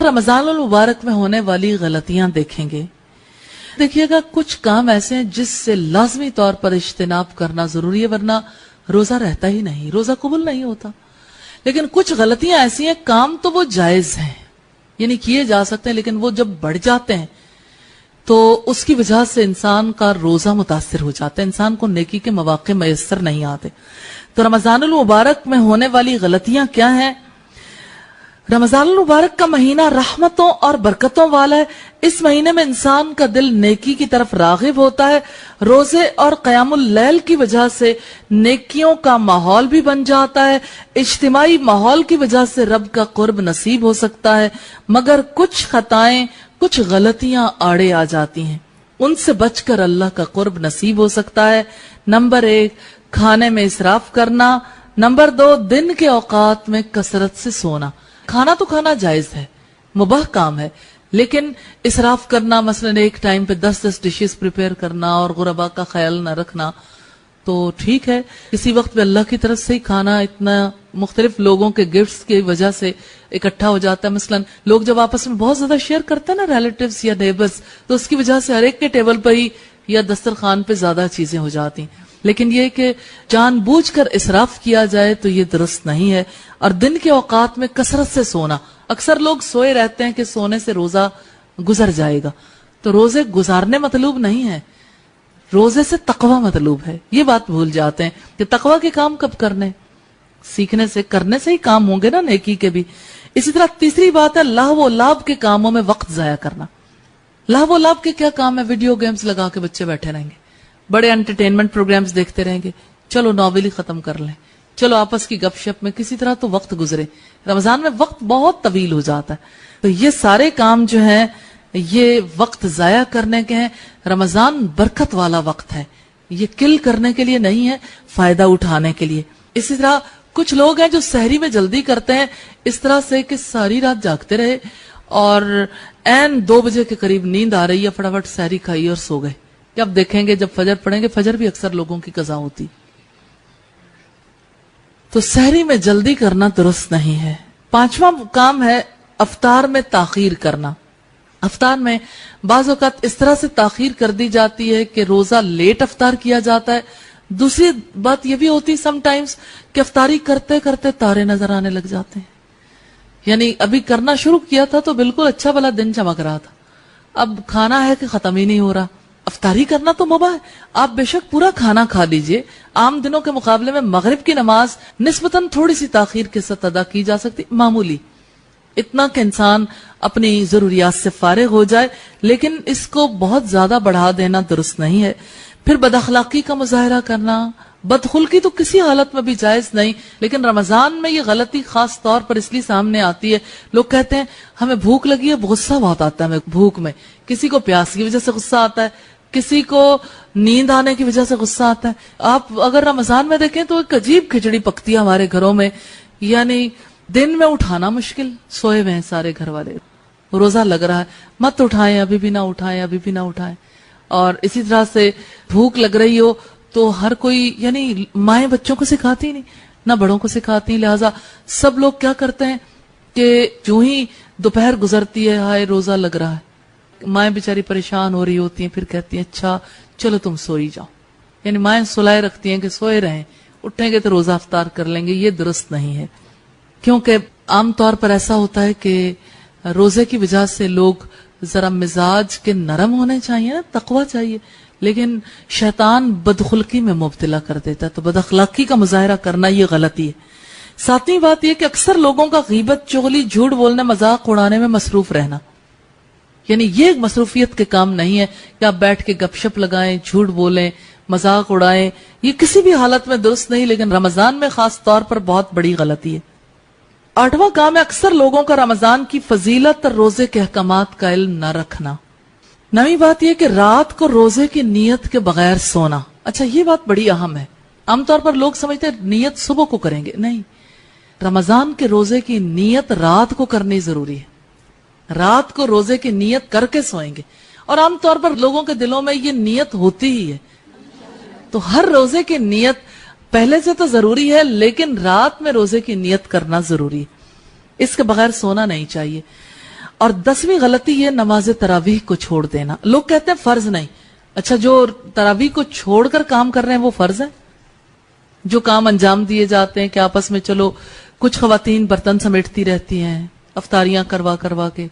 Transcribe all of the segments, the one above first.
رمضان المبارک میں ہونے والی غلطیاں دیکھیں گے. دیکھیے گا کچھ کام ایسے ہیں جس سے لازمی طور پر اجتناب کرنا ضروری ہے، ورنہ روزہ رہتا ہی نہیں، روزہ قبول نہیں ہوتا. لیکن کچھ غلطیاں ایسی ہیں، کام تو وہ جائز ہیں، یعنی کیے جا سکتے ہیں، لیکن وہ جب بڑھ جاتے ہیں تو اس کی وجہ سے انسان کا روزہ متاثر ہو جاتا ہے، انسان کو نیکی کے مواقع میسر نہیں آتے. تو رمضان المبارک میں ہونے والی غلطیاں کیا ہیں؟ رمضان المبارک کا مہینہ رحمتوں اور برکتوں والا ہے. اس مہینے میں انسان کا دل نیکی کی طرف راغب ہوتا ہے. روزے اور قیام اللیل کی وجہ سے نیکیوں کا ماحول بھی بن جاتا ہے. اجتماعی ماحول کی وجہ سے رب کا قرب نصیب ہو سکتا ہے، مگر کچھ خطائیں، کچھ غلطیاں آڑے آ جاتی ہیں، ان سے بچ کر اللہ کا قرب نصیب ہو سکتا ہے. نمبر 1، کھانے میں اسراف کرنا. نمبر 2، دن کے اوقات میں کثرت سے سونا. کھانا تو کھانا جائز ہے، مباح کام ہے، لیکن اسراف کرنا، مثلا ایک ٹائم پہ 10 ڈشز پریپیئر کرنا اور غربا کا خیال نہ رکھنا تو ٹھیک ہے. کسی وقت پہ اللہ کی طرف سے ہی کھانا اتنا مختلف لوگوں کے گفٹس کی وجہ سے اکٹھا ہو جاتا ہے. مثلا لوگ جب آپس میں بہت زیادہ شیئر کرتے ہیں نا، ریلیٹیوز یا نیبرز، تو اس کی وجہ سے ہر ایک کے ٹیبل پہ ہی یا دسترخوان پہ زیادہ چیزیں ہو جاتی ہیں. لیکن یہ کہ جان بوجھ کر اسراف کیا جائے تو یہ درست نہیں ہے. اور دن کے اوقات میں کثرت سے سونا. اکثر لوگ سوئے رہتے ہیں کہ سونے سے روزہ گزر جائے گا، تو روزے گزارنے مطلوب نہیں ہے، روزے سے تقوی مطلوب ہے. یہ بات بھول جاتے ہیں کہ تقوی کے کام کب کرنے، سیکھنے سے، کرنے سے ہی کام ہوں گے نا نیکی کے بھی. اسی طرح تیسری بات ہے لہو و لعب کے کاموں میں وقت ضائع کرنا. لہو و لعب کے کیا کام ہے؟ ویڈیو گیمز لگا کے بچے بیٹھے رہیں گے، بڑے انٹرٹینمنٹ پروگرامز دیکھتے رہیں گے، چلو ناول ہی ختم کر لیں، چلو آپس کی گپ شپ میں کسی طرح تو وقت گزرے. رمضان میں وقت بہت طویل ہو جاتا ہے، تو یہ سارے کام جو ہیں یہ وقت ضائع کرنے کے ہیں. رمضان برکت والا وقت ہے، یہ کل کرنے کے لیے نہیں ہے، فائدہ اٹھانے کے لیے. اسی طرح کچھ لوگ ہیں جو سحری میں جلدی کرتے ہیں اس طرح سے کہ ساری رات جاگتے رہے اور عین 2 بجے کے قریب نیند آ رہی ہے، فٹافٹ سحری کھائی اور سو گئے. اب دیکھیں گے جب فجر پڑھیں گے، فجر بھی اکثر لوگوں کی قضا ہوتی. تو سحری میں جلدی کرنا درست نہیں ہے. 5واں کام ہے افطار میں تاخیر کرنا. افطار میں بعض اوقات اس طرح سے تاخیر کر دی جاتی ہے کہ روزہ لیٹ افطار کیا جاتا ہے. دوسری بات یہ بھی ہوتی سم ٹائمز کہ افطاری کرتے کرتے تارے نظر آنے لگ جاتے ہیں. یعنی ابھی کرنا شروع کیا تھا تو بالکل اچھا بھلا دن چمک رہا تھا، اب کھانا ہے کہ ختم ہی نہیں ہو رہا. افطاری کرنا تو مباح ہے، آپ بے شک پورا کھانا کھا لیجئے. عام دنوں کے مقابلے میں مغرب کی نماز نسبتاً تھوڑی سی تاخیر کے ساتھ ادا کی جا سکتی، معمولی، اتنا کہ انسان اپنی ضروریات سے فارغ ہو جائے، لیکن اس کو بہت زیادہ بڑھا دینا درست نہیں ہے. پھر بد اخلاقی کا مظاہرہ کرنا، بدخلقی تو کسی حالت میں بھی جائز نہیں، لیکن رمضان میں یہ غلطی خاص طور پر اس لیے سامنے آتی ہے. لوگ کہتے ہیں ہمیں بھوک لگی ہے، غصہ بہت آتا ہے ہمیں بھوک میں، کسی کو پیاس کی وجہ سے غصہ آتا ہے، کسی کو نیند آنے کی وجہ سے غصہ آتا ہے. آپ اگر رمضان میں دیکھیں تو ایک عجیب کھچڑی پکتی ہے ہمارے گھروں میں، یعنی دن میں اٹھانا مشکل، سوئے ہوئے ہیں سارے گھر والے، روزہ لگ رہا ہے، مت اٹھائیں، ابھی بھی نہ اٹھائیں، ابھی بھی نہ اٹھائیں. اور اسی طرح سے بھوک لگ رہی ہو تو ہر کوئی، یعنی مائیں بچوں کو سکھاتی نہیں، نہ بڑوں کو سکھاتی، لہٰذا سب لوگ کیا کرتے ہیں کہ جو ہی دوپہر گزرتی ہے، ہائے روزہ لگ رہا ہے، مائیں بیچاری پریشان ہو رہی ہوتی ہیں، پھر کہتی ہیں اچھا چلو تم سوئی جاؤ. یعنی مائیں سلائے رکھتی ہیں کہ سوئے رہیں، اٹھیں گے تو روزہ افطار کر لیں گے. یہ درست نہیں ہے، کیونکہ عام طور پر ایسا ہوتا ہے کہ روزے کی وجہ سے لوگ ذرا مزاج کے نرم ہونے چاہیے نا، تقوی چاہیے، لیکن شیطان بدخلقی میں مبتلا کر دیتا ہے، تو بد اخلاقی کا مظاہرہ کرنا یہ غلطی ہے. 7ویں بات یہ کہ اکثر لوگوں کا غیبت، چغلی، جھوٹ بولنے، مذاق اڑانے میں مصروف رہنا. یعنی یہ ایک مصروفیت کے کام نہیں ہے کہ آپ بیٹھ کے گپ شپ لگائیں، جھوٹ بولیں، مذاق اڑائیں، یہ کسی بھی حالت میں درست نہیں، لیکن رمضان میں خاص طور پر بہت بڑی غلطی ہے. 8واں کام ہے اکثر لوگوں کا رمضان کی فضیلت اور روزے کے احکامات کا علم نہ رکھنا. 9ویں بات یہ کہ رات کو روزے کی نیت کے بغیر سونا. اچھا یہ بات بڑی اہم ہے. عام طور پر لوگ سمجھتے ہیں نیت صبح کو کریں گے، نہیں، رمضان کے روزے کی نیت رات کو کرنی ضروری ہے. رات کو روزے کی نیت کر کے سوئیں گے، اور عام طور پر لوگوں کے دلوں میں یہ نیت ہوتی ہی ہے. تو ہر روزے کی نیت پہلے سے تو ضروری ہے، لیکن رات میں روزے کی نیت کرنا ضروری ہے، اس کے بغیر سونا نہیں چاہیے. اور 10ویں غلطی یہ نماز تراویح کو چھوڑ دینا. لوگ کہتے ہیں فرض نہیں. اچھا جو تراویح کو چھوڑ کر کام کر رہے ہیں وہ فرض ہے؟ جو کام انجام دیے جاتے ہیں کہ آپس میں چلو کچھ خواتین برتن سمیٹتی رہتی ہیں افطاریاں کروا کے,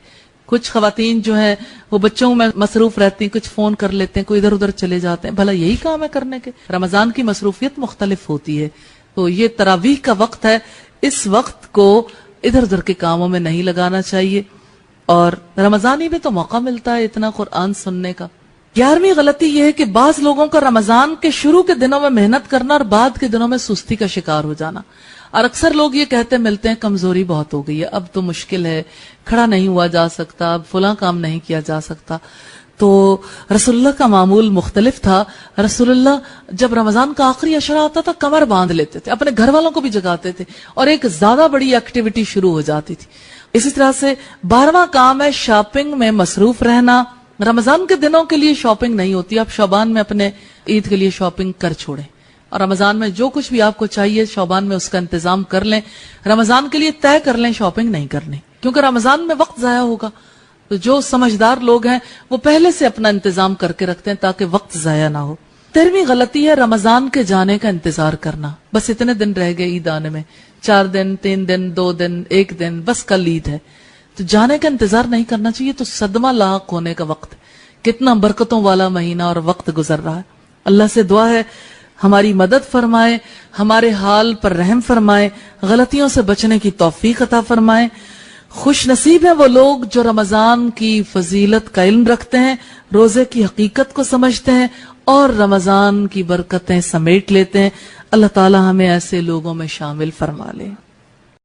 کچھ خواتین جو ہیں وہ بچوں میں مصروف رہتی ہیں, کچھ فون کر لیتے ہیں, کوئی ادھر ادھر چلے جاتے ہیں, بھلا یہی کام ہے کرنے کے؟ رمضان کی مصروفیت مختلف ہوتی ہے. تو یہ تراویح کا وقت ہے, اس وقت کو ادھر ادھر کے کاموں میں نہیں لگانا چاہیے. اور رمضان ہی میں تو موقع ملتا ہے اتنا قرآن سننے کا. 11ویں غلطی یہ ہے کہ بعض لوگوں کا رمضان کے شروع کے دنوں میں محنت کرنا اور بعد کے دنوں میں سستی کا شکار ہو جانا. اور اکثر لوگ یہ کہتے ملتے ہیں کمزوری بہت ہو گئی ہے, اب تو مشکل ہے, کھڑا نہیں ہوا جا سکتا, اب فلاں کام نہیں کیا جا سکتا. تو رسول اللہ کا معمول مختلف تھا. رسول اللہ جب رمضان کا آخری عشرہ آتا تھا کمر باندھ لیتے تھے, اپنے گھر والوں کو بھی جگاتے تھے اور ایک زیادہ بڑی ایکٹیویٹی شروع ہو جاتی تھی. اسی طرح سے 12واں کام ہے شاپنگ میں مصروف رہنا. رمضان کے دنوں کے لیے شاپنگ نہیں ہوتی, آپ شعبان میں اپنے عید کے لیے شاپنگ کر چھوڑیں, اور رمضان میں جو کچھ بھی آپ کو چاہیے شعبان میں اس کا انتظام کر لیں. رمضان کے لیے طے کر لیں شاپنگ نہیں کرنی, کیونکہ رمضان میں وقت ضائع ہوگا. تو جو سمجھدار لوگ ہیں وہ پہلے سے اپنا انتظام کر کے رکھتے ہیں تاکہ وقت ضائع نہ ہو. 13ویں غلطی ہے رمضان کے جانے کا انتظار کرنا. بس اتنے دن رہ گئے عید آنے میں, 4 دن, 3 دن, 2 دن, 1 دن, بس کل عید ہے. تو جانے کا انتظار نہیں کرنا چاہیے. تو صدمہ لاحق ہونے کا وقت ہے. کتنا برکتوں والا مہینہ اور وقت گزر رہا ہے. اللہ سے دعا ہے ہماری مدد فرمائے, ہمارے حال پر رحم فرمائے, غلطیوں سے بچنے کی توفیق عطا فرمائے. خوش نصیب ہیں وہ لوگ جو رمضان کی فضیلت کا علم رکھتے ہیں, روزے کی حقیقت کو سمجھتے ہیں اور رمضان کی برکتیں سمیٹ لیتے ہیں. اللہ تعالی ہمیں ایسے لوگوں میں شامل فرما لے.